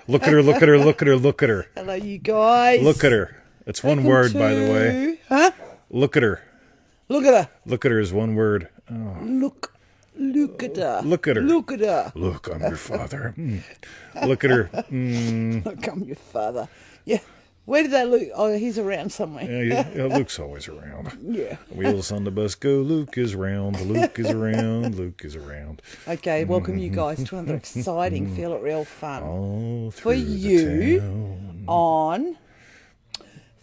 Look at her, look at her, look at her, look at her. Hello, you guys. Look at her. It's one word, by the way. Huh? Look at her. Look at her. Look at her is one word. Oh. Look at her. Look at her. Look at her. Look, I'm your father. Look at her. Look, I'm your father. Yeah. Where did that Luke? Oh, he's around somewhere. Yeah, Luke's always around. Yeah. Wheels on the bus go, Luke is round, Luke is around, Luke is around. Okay, welcome you guys to another exciting Feel It Real fun All for you town. on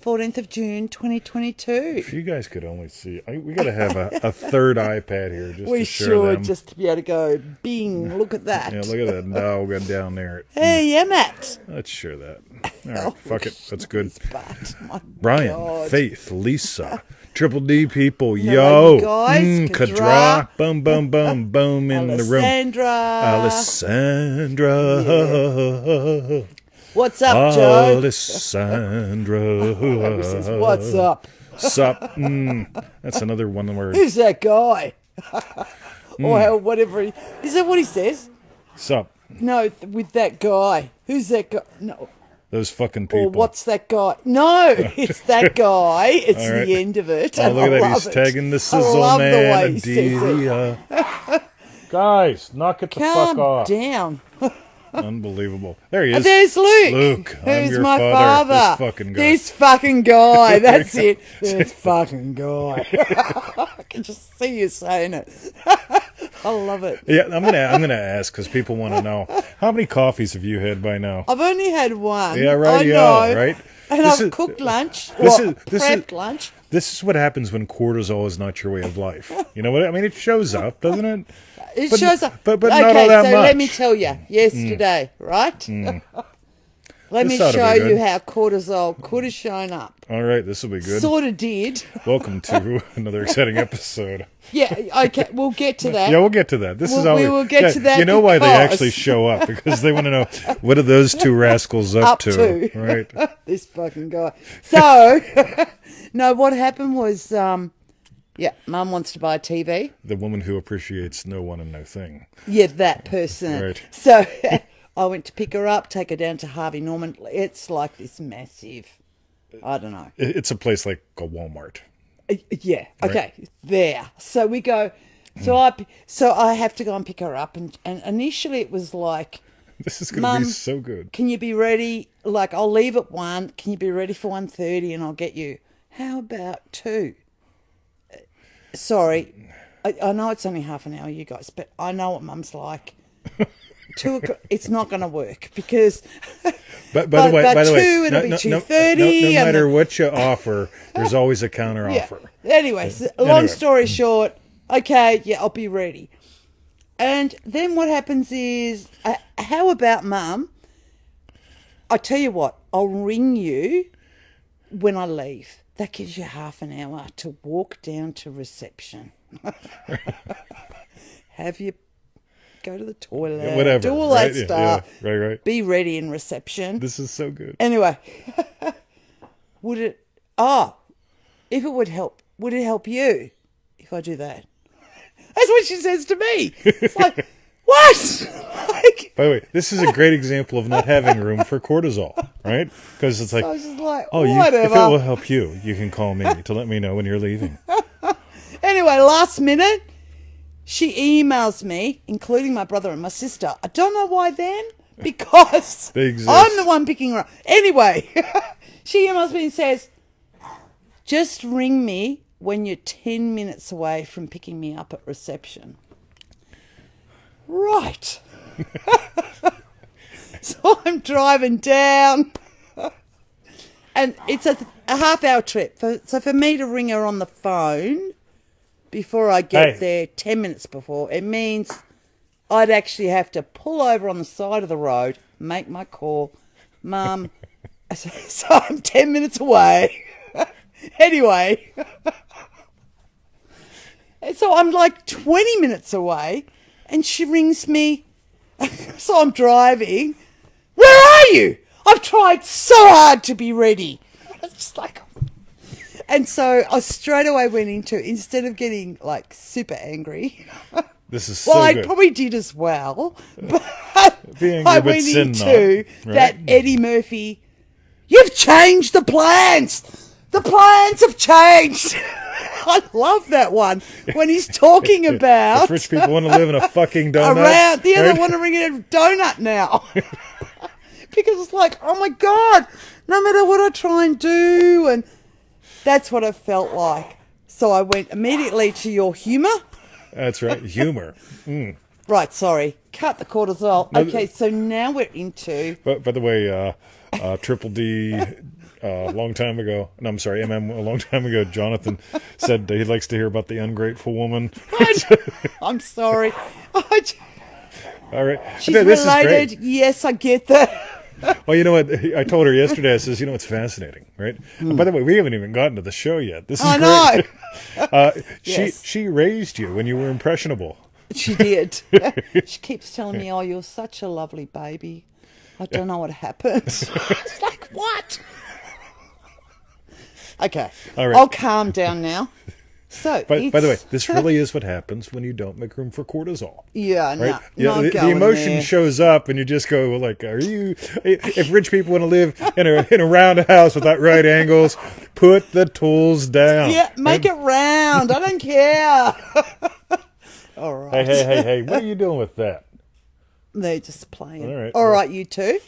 14th of June 2022. If you guys could only see, we got to have a third iPad here just We to share should, them. just to be able to go, bing, look at that. Yeah, look at that dog down there. Hey, yeah, Matt. Let's share that. All right, fuck it. That's good. My Brian, God. Faith, Lisa, Triple D people, Hello, yo, you guys. Kadra, boom, boom, boom, boom in the room. Alessandra. What's up, Joe? Alessandra. Says, what's up? Sup. That's another one word. Who's that guy? Or whatever. Is that what he says? Sup. No, with that guy. Who's that guy? No. Those fucking people. Or what's that guy? No, it's that guy. It's right. the end of it. Oh, look at that. He's tagging the sizzle man. Guys, knock it the fuck off. Calm down. Unbelievable. There he is. There's Luke. Luke, I'm Who's your my father. father? This fucking guy. This fucking guy. That's it. This fucking guy. I can just see you saying it. I love it. Yeah, I'm gonna ask because people want to know how many coffees have you had by now? I've only had one. Yeah, right. I know. Yeah, right. And I've cooked lunch. Prepped lunch. This is what happens when cortisol is not your way of life. You know what I mean? It shows up, doesn't it? It shows up. But okay, not all that so much. let me tell you. Yesterday, right? Let me show you how cortisol could have shown up. All right, this will be good. Sort of did. Welcome to another exciting episode. Yeah, okay, we'll get to that. Yeah, we'll get to that. We will get to that. You know why they actually show up? Because they want to know, what are those two rascals up to? Right. This fucking guy. So, no, what happened was, Mum wants to buy a TV. The woman who appreciates no one and no thing. Yeah, that person. Right. So, I went to pick her up, take her down to Harvey Norman. It's like this massive, I don't know. It's a place like a Walmart. Yeah. Right. Okay. There. So we go. So I have to go and pick her up, and initially it was like, this is going to be so good. Can you be ready? Like, I'll leave at 1. Can you be ready for 1:30, and I'll get you. How about 2? Sorry, I know it's only half an hour, you guys, but I know what Mum's like. 2 o'clock, it's not going to work because. By the way, it'll be 2:30. No matter what you offer, there's always a counter offer. Anyway, long story short, okay, yeah, I'll be ready. And then what happens is, how about Mum? I tell you what, I'll ring you when I leave. That gives you half an hour to walk down to reception. Have you go to the toilet, whatever, do all that stuff. Yeah, right. Be ready in reception. This is so good. Anyway, if it would it help you if I do that? That's what she says to me. It's like, what? By the way, this is a great example of not having room for cortisol, right? Because it's like, I was just like, if it will help you, you can call me to let me know when you're leaving. Anyway, last minute, she emails me, including my brother and my sister. I don't know why then, because I'm the one picking her up. Anyway, she emails me and says, just ring me when you're 10 minutes away from picking me up at reception. Right. So I'm driving down. And it's a half-hour trip. So for me to ring her on the phone before I get there 10 minutes before, it means I'd actually have to pull over on the side of the road, make my call. Mum, so I'm 10 minutes away. Anyway. So I'm like 20 minutes away, and she rings me. So I'm driving. Where are you? I've tried so hard to be ready. It's just like, and so I straight away went into, instead of getting like super angry, This is so Well, I good. probably did as well. But Be angry, I but went sin into not, that right? Eddie Murphy, you've changed the plans. The plans have changed. I love that one. When he's talking about... If rich people want to live in a fucking donut. Around, yeah, right? they want to ring it a donut now. Because it's like, oh my God, no matter what I try and do. And that's what it felt like. So I went immediately to your humour. That's right. Humor. Mm. Right, sorry. Cut the cortisol. Okay, so now we're into... But by the way, Triple D, a long time ago, no, I'm sorry, MM, a long time ago, Jonathan said that he likes to hear about the ungrateful woman. I'm sorry. All right. She's This is related. great. Yes, I get that. Well, you know what? I told her yesterday, I says, you know, it's fascinating, right? And by the way, we haven't even gotten to the show yet. This is I great. know. Yes. She raised you when you were impressionable. She did. She keeps telling me, oh, you're such a lovely baby. I don't know what happened. It's like, what? Okay. All right. I'll calm down now. So, By the way, this really is what happens when you don't make room for cortisol. Yeah, Right? no. Yeah, Not the going emotion there. shows up, and you just go like, "Are you?" If rich people want to live in a round house without right angles, put the tools down. Yeah, make it round. I don't care. All right. Hey! What are you doing with that? They're just playing. All right. You two.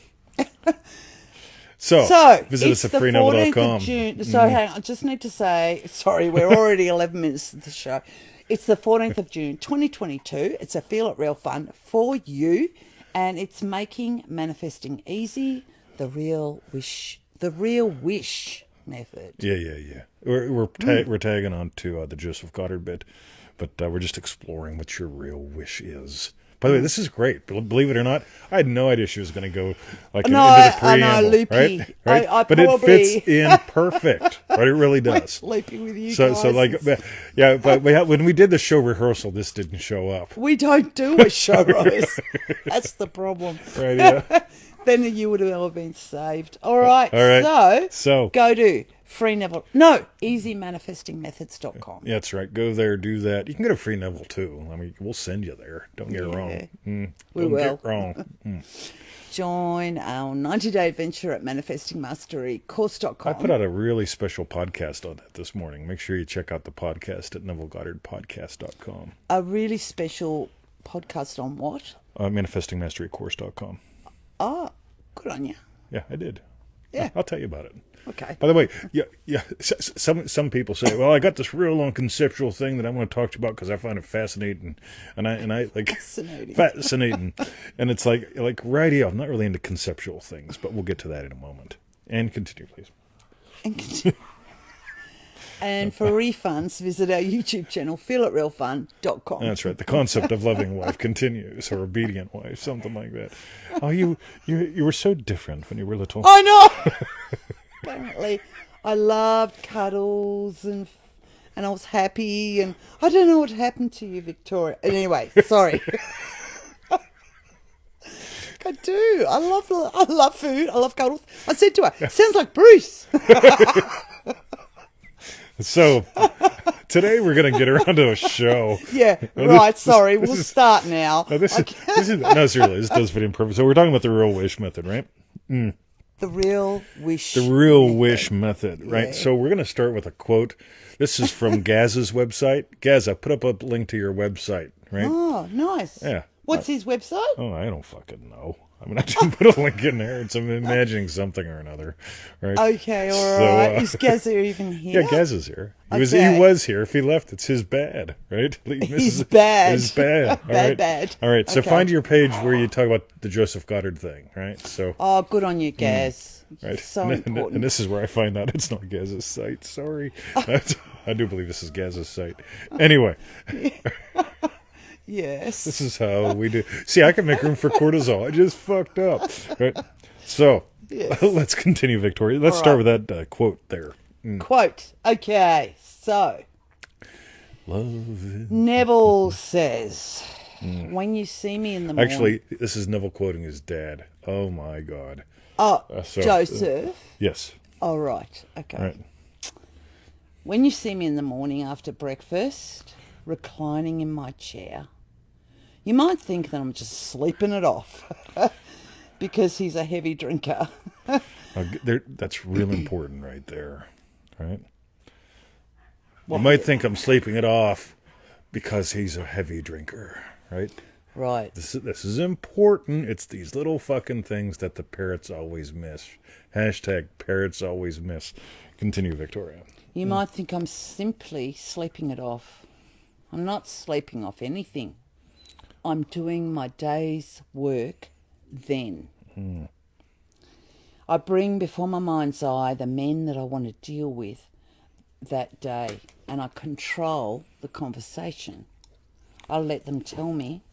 So visit it's us at the 14th of freeneville.com. June. So hang on, I just need to say, sorry, we're already 11 minutes into the show. It's the 14th of June, 2022. It's a Feel It Real Fun for you, and it's making manifesting easy, the real wish method. Yeah. We're tagging on to the Joseph Goddard bit, but we're just exploring what your real wish is. By the way, this is great. Believe it or not, I had no idea she was going to go like into the preamble, I know, loopy. right? I But it fits in perfect, right? It really does. Loopy with you So guys. like, yeah. But when we did the show rehearsal, this didn't show up. We don't do a show roast. That's the problem. Right? Yeah. Then you would have all been saved. All right. So go to easymanifestingmethods.com. yeah, that's right. Go there, do that. You can go to Free Neville too. I mean, we'll send you there. Don't get it wrong. We will. Get wrong. Join our 90-day adventure at manifestingmasterycourse.com. I put out a really special podcast on that this morning. Make sure you check out the podcast at NevilleGoddardPodcast.com. A really special podcast on what? ManifestingMasteryCourse.com. Oh, good on you. Yeah, I did. Yeah. I'll tell you about it. Okay. By the way, yeah. Some people say, "Well, I got this real long conceptual thing that I want to talk to you about because I find it fascinating," and I like fascinating, and it's like righty. I'm not really into conceptual things, but we'll get to that in a moment. And continue, please. And for refunds, visit our YouTube channel, feelitrealfun.com. That's right. The concept of loving wife continues, or obedient wife, something like that. Oh, you were so different when you were little. I know. Apparently, I loved cuddles and I was happy, and I don't know what happened to you, Victoria. Anyway, sorry. I do. I love food. I love cuddles. I said to her, "Sounds like Bruce." So today we're going to get around to a show. Yeah, right. Sorry, we'll start now. No, seriously, this does fit in perfect. So we're talking about the real wish method, right? The real wish. The real wish method, right? Yeah. So we're going to start with a quote. This is from Gaz's website. Gaz, I put up a link to your website, right? Oh, nice. Yeah. What's his website? Oh, I don't fucking know. I mean, I didn't put a link in there. I'm imagining something or another, right? Okay, all right. Is Gazza even here? Yeah, Gaz is here. He Okay. was here. If he left, it's his bad, right? He's bad. He's bad. All right. Bad. All right. So Okay. find your page where you talk about the Joseph Goddard thing, right? So. Oh, good on you, Gaz. Right. So important. And this is where I find out it's not Gaz's site. Sorry. I do believe this is Gaz's site. Anyway. Yes. This is how we do. See, I can make room for cortisol. I just fucked up. Right. So Yes. let's continue, Victoria. Let's start with that quote there. Quote. Okay, so Love. Neville says, "When you see me in the morning." Actually, this is Neville quoting his dad. Oh my God. Oh, so- Joseph. Yes. All right. Okay. Right. When you see me in the morning after breakfast, reclining in my chair, You might think that I'm just sleeping it off because he's a heavy drinker. That's real important right there, right? You might think I'm sleeping it off because he's a heavy drinker, right? Right. This is important. It's these little fucking things that the parrots always miss. Hashtag parrots always miss. Continue, Victoria. You might think I'm simply sleeping it off. I'm not sleeping off anything. I'm doing my day's work then. I bring before my mind's eye the men that I want to deal with that day, and I control the conversation. I let them tell me,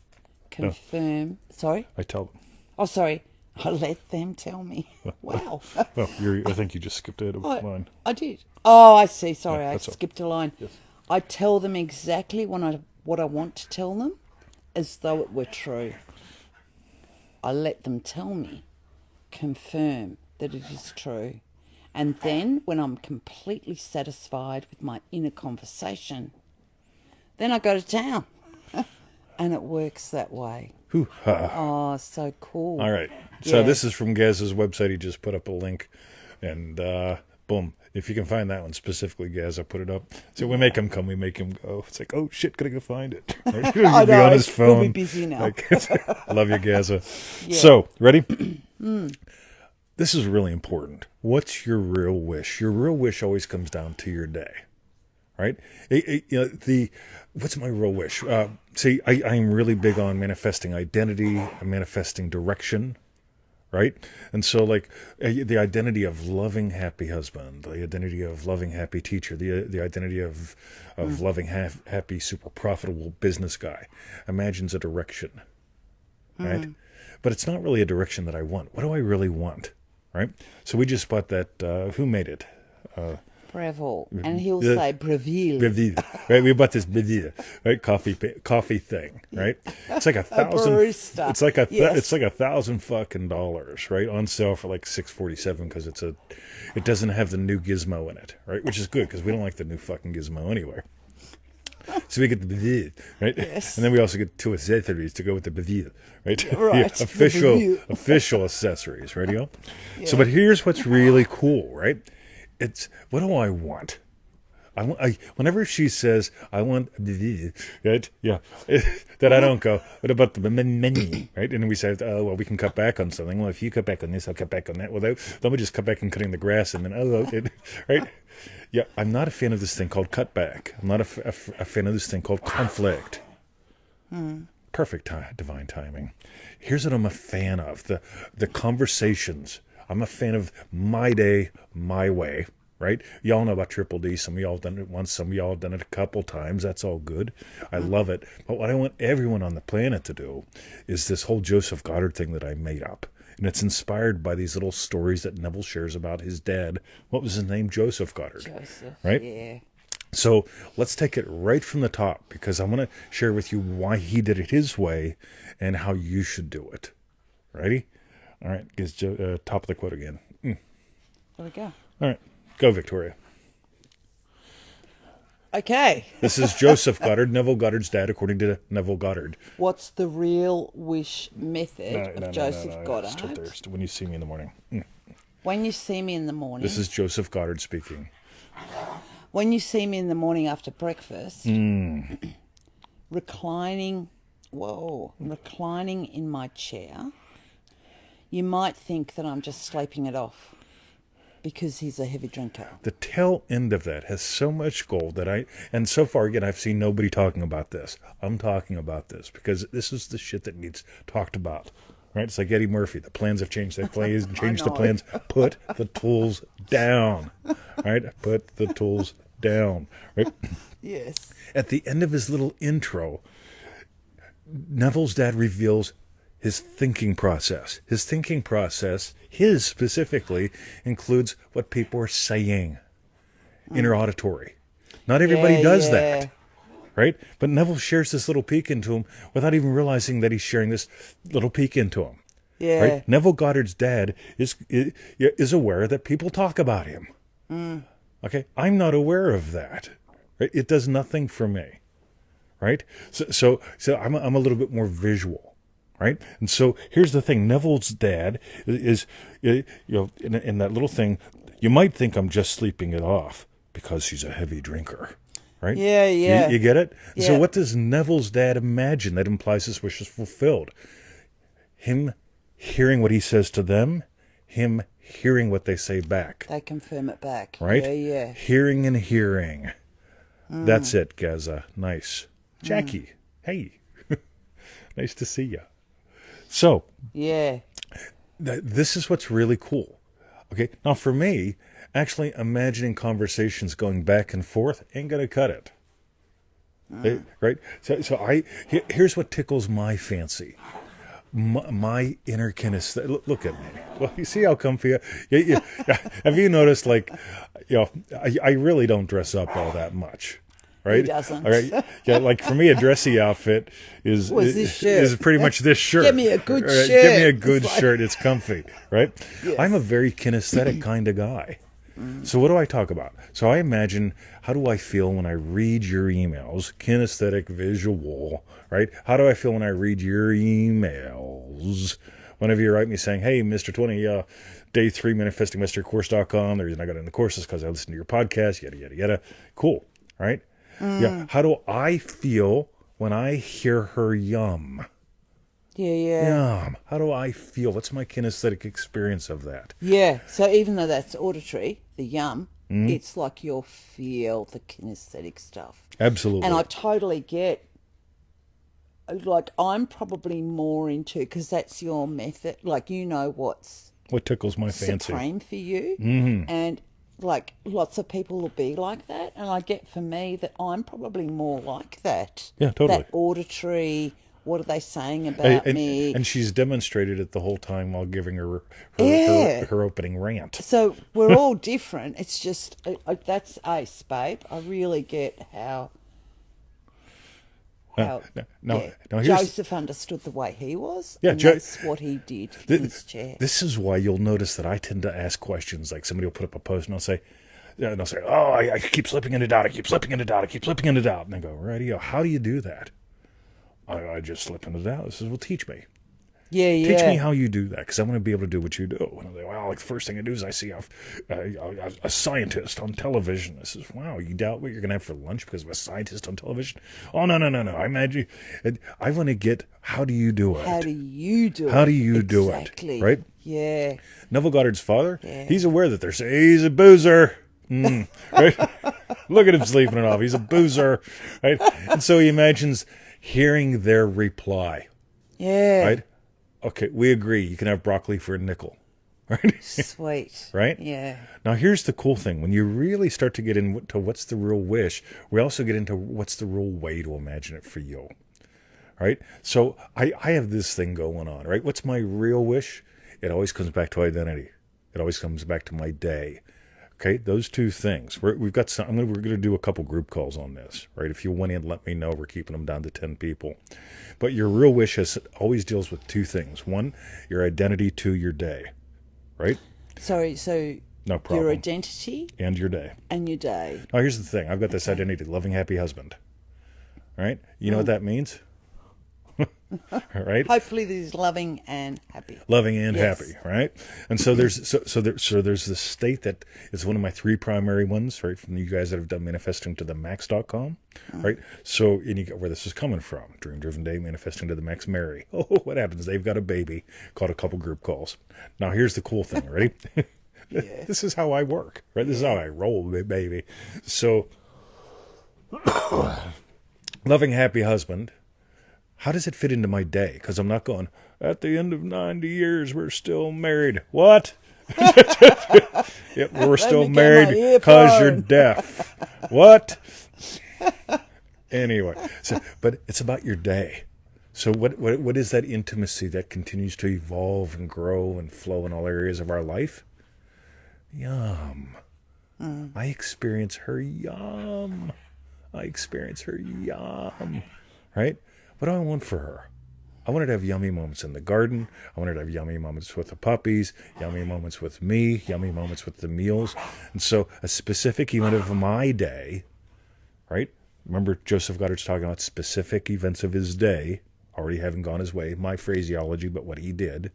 confirm. Sorry? I tell them. Oh, sorry. I let them tell me. Wow. Well, I think you just skipped ahead of mine. I did. Oh, I see. Sorry, Yeah, I that's all. skipped a line. Yes. I tell them exactly what I want to tell them, as though it were true. I let them tell me, confirm that it is true. And then, when I'm completely satisfied with my inner conversation, then I go to town. And it works that way. Hoo-ha. Oh, so cool. All right. So Yeah. this is from Gaz's website. He just put up a link. And boom. If you can find that one specifically, Gaz, I put it up. So we make him come, we make him go. It's like, oh, shit, gotta go find it. Right? He'll I be know. on his phone. He'll be busy now. I love you, Gaza. Yeah. So, ready? This is really important. What's your real wish? Your real wish always comes down to your day, right? What's my real wish? See, I'm really big on manifesting identity and manifesting direction, right? And so, like, the identity of loving, happy husband, the identity of loving, happy teacher, the identity of loving, happy, super profitable business guy imagines a direction, right? But it's not really a direction that I want. What do I really want, right? So we just bought that, who made it? Bravo. And he'll say Breville. Breville, right? We bought this Breville, right? Coffee thing, right? It's like barista. It's like Yes. it's like $1,000 right? On sale for like $647 because it doesn't have the new gizmo in it, right? Which is good because we don't like the new fucking gizmo anyway. So we get the Breville, right? Yes. And then we also get 2 accessories to go with the Breville, right? Right, Yeah, the official accessories, right? So, but here's what's really cool, right? It's, what do I want? Whenever she says, I want the, right? Yeah. That I don't go, what about the menu, right? And we say, oh, well, we can cut back on something. Well, if you cut back on this, I'll cut back on that. Well, then we just cut back on cutting the grass and then, right? Yeah, I'm not a fan of this thing called cutback. I'm not a fan of this thing called conflict. Perfect divine timing. Here's what I'm a fan of, the conversations. I'm a fan of my day, my way, right? Y'all know about Triple D. Some of y'all have done it once. Some of y'all have done it a couple times. That's all good. I love it. But what I want everyone on the planet to do is this whole Joseph Goddard thing that I made up. And it's inspired by these little stories that Neville shares about his dad. What was his name? Joseph Goddard. Joseph, right? Yeah. So let's take it right from the top because I want to share with you why he did it his way and how you should do it. Ready? All right. Gives top of the quote again. There we go. All right. Go, Victoria. Okay. This is Joseph Goddard, Neville Goddard's dad, according to Neville Goddard. What's the real wish method of Joseph Goddard? Still there. When you see me in the morning. When you see me in the morning. This is Joseph Goddard speaking. When you see me in the morning after breakfast, reclining in my chair, you might think that I'm just sleeping it off because he's a heavy drinker. The tail end of that has so much gold that and so far, again, I've seen nobody talking about this. I'm talking about this because this is the shit that needs talked about. Right? It's like Eddie Murphy. The plans have changed. They changed the plans. Put the tools down. Right? Put the tools down. Right? Yes. At the end of his little intro, Neville's dad reveals his thinking process. His thinking process, his specifically, includes what people are saying. Inner auditory. Not everybody does that. Right? But Neville shares this little peek into him without even realizing that he's sharing this little peek into him. Yeah. Right? Neville Goddard's dad is aware that people talk about him. Okay? I'm not aware of that. Right? It does nothing for me. right? So I'm a little bit more visual, right? And so here's the thing: Neville's dad is you know, in that little thing, you might think I'm just sleeping it off because he's a heavy drinker, right? Yeah, yeah. You get it? Yeah. So what does Neville's dad imagine that implies his wish is fulfilled? Him hearing what he says to them, him hearing what they say back. They confirm it back. Right? Yeah, yeah. Hearing and hearing. That's it, Gaza. Nice. Jackie, hey. Nice to see you. So, yeah. This is what's really cool. Okay, now for me, actually imagining conversations going back and forth ain't going to cut it. Right? So here's what tickles my fancy. My inner kinesthetic. Look at me. Well, you see how comfy have you noticed, like, you know, I really don't dress up all that much. Right? He doesn't. All right. Yeah, like for me, a dressy outfit is pretty much this shirt. Give me a good shirt. Give me a good shirt. It's comfy, right? Yes. I'm a very kinesthetic kind of guy. So what do I talk about? So I imagine, how do I feel when I read your emails? Kinesthetic, visual, right? How do I feel when I read your emails? Whenever you write me saying, hey, Mr. 20, day 3 manifestingmastercourse.com. The reason I got into the course is because I listened to your podcast, yada, yada, yada. Cool, right? Yeah. How do I feel when I hear her yum? Yeah. Yum. How do I feel? What's my kinesthetic experience of that? Yeah. So even though that's auditory, the yum, it's like you'll feel the kinesthetic stuff. Absolutely. And I totally get, like, I'm probably more into, because that's your method, like, you know what tickles my fancy. Supreme for you. And like lots of people will be like that, and I get for me that I'm probably more like that. Yeah, totally. That auditory, what are they saying about me? And she's demonstrated it the whole time while giving her opening rant. So we're all different. It's just, that's ace, babe. I really get how Joseph understood the way he was. Yeah, and that's what he did in his chair. This is why you'll notice that I tend to ask questions. Like, somebody will put up a post and I'll say, oh, I keep slipping into doubt. I keep slipping into doubt. I keep slipping into doubt. And they go, rightio, how do you do that? I just slip into doubt. This is, well, teach me. Yeah. Teach me how you do that, because I want to be able to do what you do. And I'm like, well, like, the first thing I do is I see a scientist on television. I says, wow, you doubt what you're going to have for lunch because of a scientist on television? Oh, no. I imagine. I want to get, how do you do it? How do you do it? How do you do it? Exactly. Right? Yeah. Neville Goddard's father, he's aware that they're saying he's a boozer. Right? Look at him sleeping it off. He's a boozer. Right? And so he imagines hearing their reply. Yeah. Right? Okay, we agree. You can have broccoli for a nickel. Right? Sweet. Right? Yeah. Now, here's the cool thing. When you really start to get into what's the real wish, we also get into what's the real way to imagine it for you. Right? So I have this thing going on. Right? What's my real wish? It always comes back to identity. It always comes back to my day. Okay, those two things. We're going to do a couple group calls on this, right? If you want in, let me know. We're keeping them down to 10 people. But your real wish always deals with two things. One, your identity. Two, your day, right? Sorry, so no problem. Your identity and your day. And your day. Now, here's the thing. I've got this identity, loving, happy husband. All right? You know what that means? Right? Hopefully there's loving and happy. Loving and happy, right? And so there's there's this state that is one of my three primary ones, right? From you guys that have done manifesting to the max.com, right? So, and you get where this is coming from. Dream Driven Day, manifesting to the max Mary. Oh, what happens? They've got a baby, called a couple group calls. Now here's the cool thing, ready? This is how I work, right? This is how I roll, baby. So loving, happy husband. How does it fit into my day? Because I'm not going, at the end of 90 years, we're still married. What? We're still married because you're deaf. What? Anyway, but it's about your day. So what is that intimacy that continues to evolve and grow and flow in all areas of our life? Yum. I experience her yum. Right? What do I want for her? I want her to have yummy moments in the garden. I want her to have yummy moments with the puppies, yummy moments with me, yummy moments with the meals. And so a specific event of my day, right, Remember, Joseph Goddard's talking about specific events of his day, already having gone his way. My phraseology, but what he did,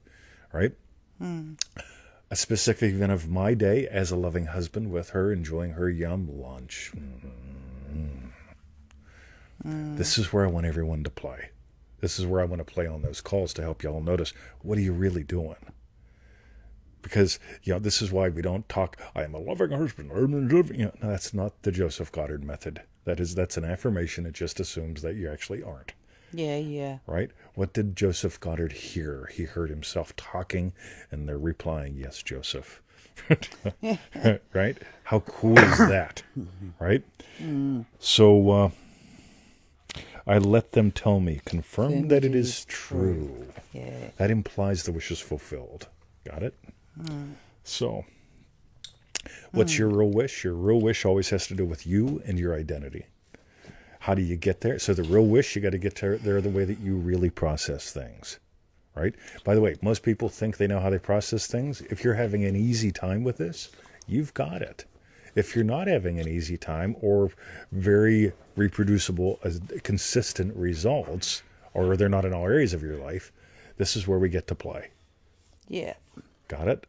right? A specific event of my day as a loving husband with her, enjoying her yum lunch. This is where I want everyone to play. This is where I want to play on those calls to help y'all notice, what are you really doing? Because, this is why we don't talk, I am a loving husband. No, that's not the Joseph Goddard method. That's an affirmation. It just assumes that you actually aren't. Yeah. Right? What did Joseph Goddard hear? He heard himself talking, and they're replying, yes, Joseph. Right? How cool is that? Right? So I let them tell me, confirm that it is true. Yeah. That implies the wish is fulfilled. Got it? So, what's your real wish? Your real wish always has to do with you and your identity. How do you get there? So the real wish, you got to get there the way that you really process things, right? By the way, most people think they know how they process things. If you're having an easy time with this, you've got it. If you're not having an easy time or very reproducible, consistent results, or they're not in all areas of your life, this is where we get to play. Yeah. Got it?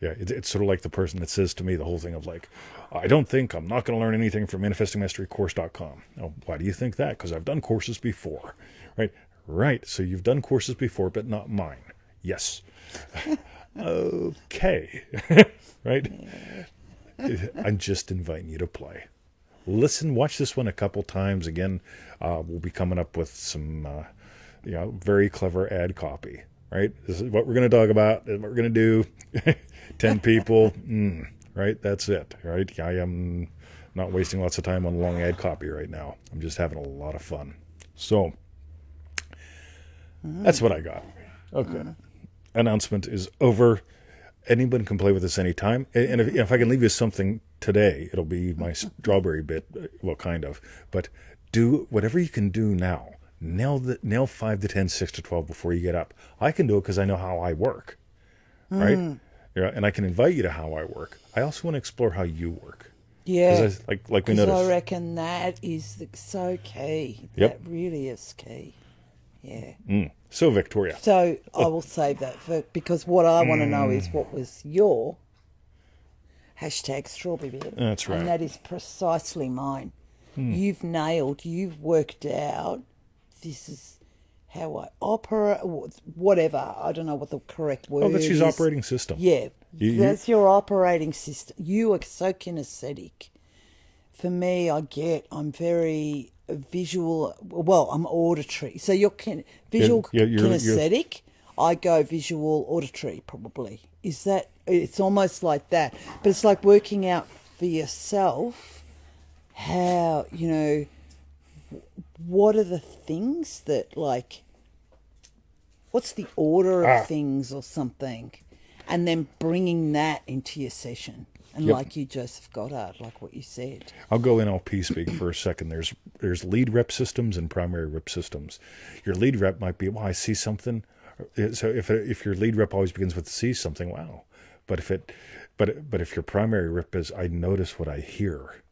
Yeah, it's sort of like the person that says to me the whole thing of like, I'm not going to learn anything from manifestingmasterycourse.com. Now, why do you think that? Because I've done courses before, right? Right. So you've done courses before, but not mine. Yes. Okay. Right? I'm just inviting you to play. Listen, watch this one a couple times. Again, we'll be coming up with some, very clever ad copy. Right? This is what we're going to talk about. This is what we're going to do. 10 people. Right? That's it. Right? I am not wasting lots of time on long ad copy right now. I'm just having a lot of fun. So, that's what I got. Okay. Announcement is over. Anyone can play with this anytime. And if I can leave you something today, it'll be my strawberry bit. Well, kind of. But do whatever you can do now. Nail 5 to 10, 6 to 12 before you get up. I can do it because I know how I work, right? Yeah, and I can invite you to how I work. I also want to explore how you work. Yeah, like we noticed. I reckon that is so key. Yep. That really is key. Yeah. So Victoria. So I will save that because what I want to know is what was your hashtag strawberry bit. That's right. And that is precisely mine. You've nailed. You've worked out. This is how I operate, whatever. I don't know what the correct word is. Oh, that's his operating system. Yeah, that's your operating system. You are so kinesthetic. For me, I'm very visual. Well, I'm auditory. So you're visual kinesthetic. I go visual auditory, probably. Is that, it's almost like that. But it's like working out for yourself how, what are the things that, like, what's the order of things or something, and then bringing that into your session. And like you, Joseph Goddard, like what you said. I'll go NLP speak for a second. There's lead rep systems and primary rep systems. Your lead rep might be, I see something. So if your lead rep always begins with see something, wow. But if your primary rep is, I notice what I hear.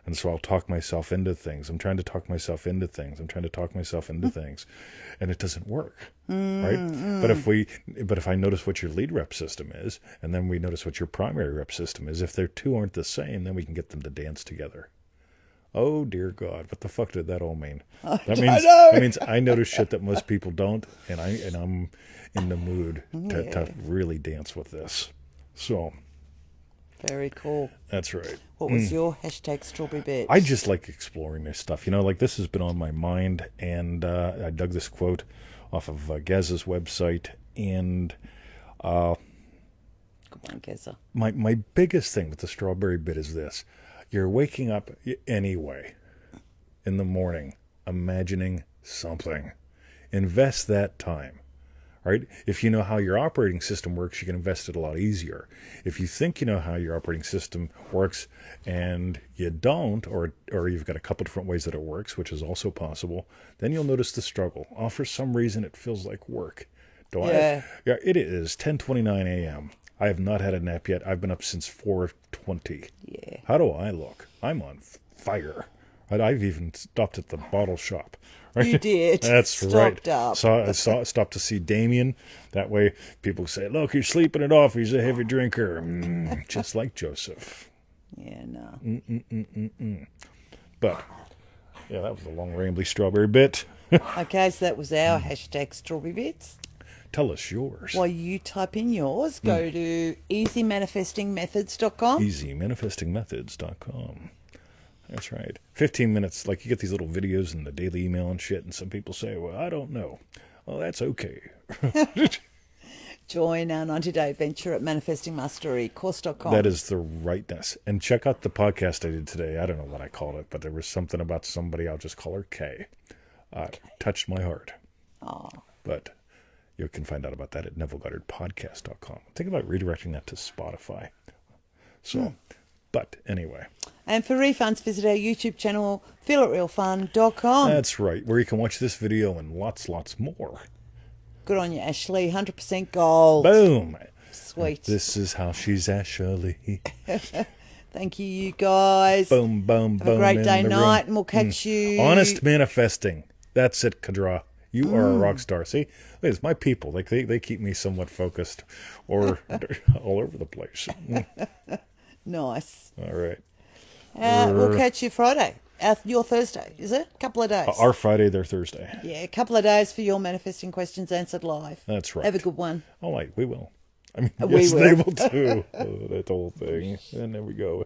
And so I'll talk myself into things. I'm trying to talk myself into things. I'm trying to talk myself into things. And it doesn't work. Right? But if I notice what your lead rep system is, and then we notice what your primary rep system is, if their two aren't the same, then we can get them to dance together. Oh dear God, what the fuck did that all mean? That means I notice shit that most people don't, and I'm in the mood to really dance with this. So very cool. That's right. What was your hashtag strawberry bit? I just like exploring this stuff. Like this has been on my mind, and I dug this quote off of Gaz's website, and good one, Gaza. My biggest thing with the strawberry bit is this. You're waking up anyway in the morning, imagining something. Invest that time. Right? If you know how your operating system works, you can invest it a lot easier. If you think you know how your operating system works and you don't, or you've got a couple different ways that it works, which is also possible, then you'll notice the struggle. For some reason, it feels like work. It is 10:29 a.m. I have not had a nap yet. I've been up since 4:20. Yeah. How do I look? I'm on fire. I've even stopped at the bottle shop. Right? You did. That's Stocked right. up. Stopped to see Damien. That way people say, look, he's sleeping it off. He's a heavy drinker. Just like Joseph. Yeah, no. But, yeah, that was a long, rambly strawberry bit. Okay, so that was our hashtag Strawberry Bits. Tell us yours. While you type in yours, go to easymanifestingmethods.com. easymanifestingmethods.com. That's right. 15 minutes, like you get these little videos in the daily email and shit, and some people say, well, I don't know. Well, that's okay. Join our 90-day adventure at manifestingmasterycourse.com. That is the rightness. And check out the podcast I did today. I don't know what I called it, but there was something about somebody, I'll just call her Kay. Touched my heart. Oh. But you can find out about that at NevilleGoddardPodcast.com. Think about redirecting that to Spotify. So, but anyway. And for refunds, visit our YouTube channel, feelitrealfun.com. That's right, where you can watch this video and lots more. Good on you, Ashley. 100% gold. Boom. Sweet. This is how she's Ashley. Thank you guys. Boom, boom, Have a great day, night, and we'll catch you. Honest manifesting. That's it, Kadra. You are a rock star. See, it's my people. Like they keep me somewhat focused, or all over the place. Nice. All right. We'll catch you Friday. Your Thursday, is it? A couple of days. Our Friday, their Thursday. Yeah, a couple of days for your manifesting questions answered live. That's right. Have a good one. All right, we will. I mean, We yes, will. they will too. That whole thing. And there we go.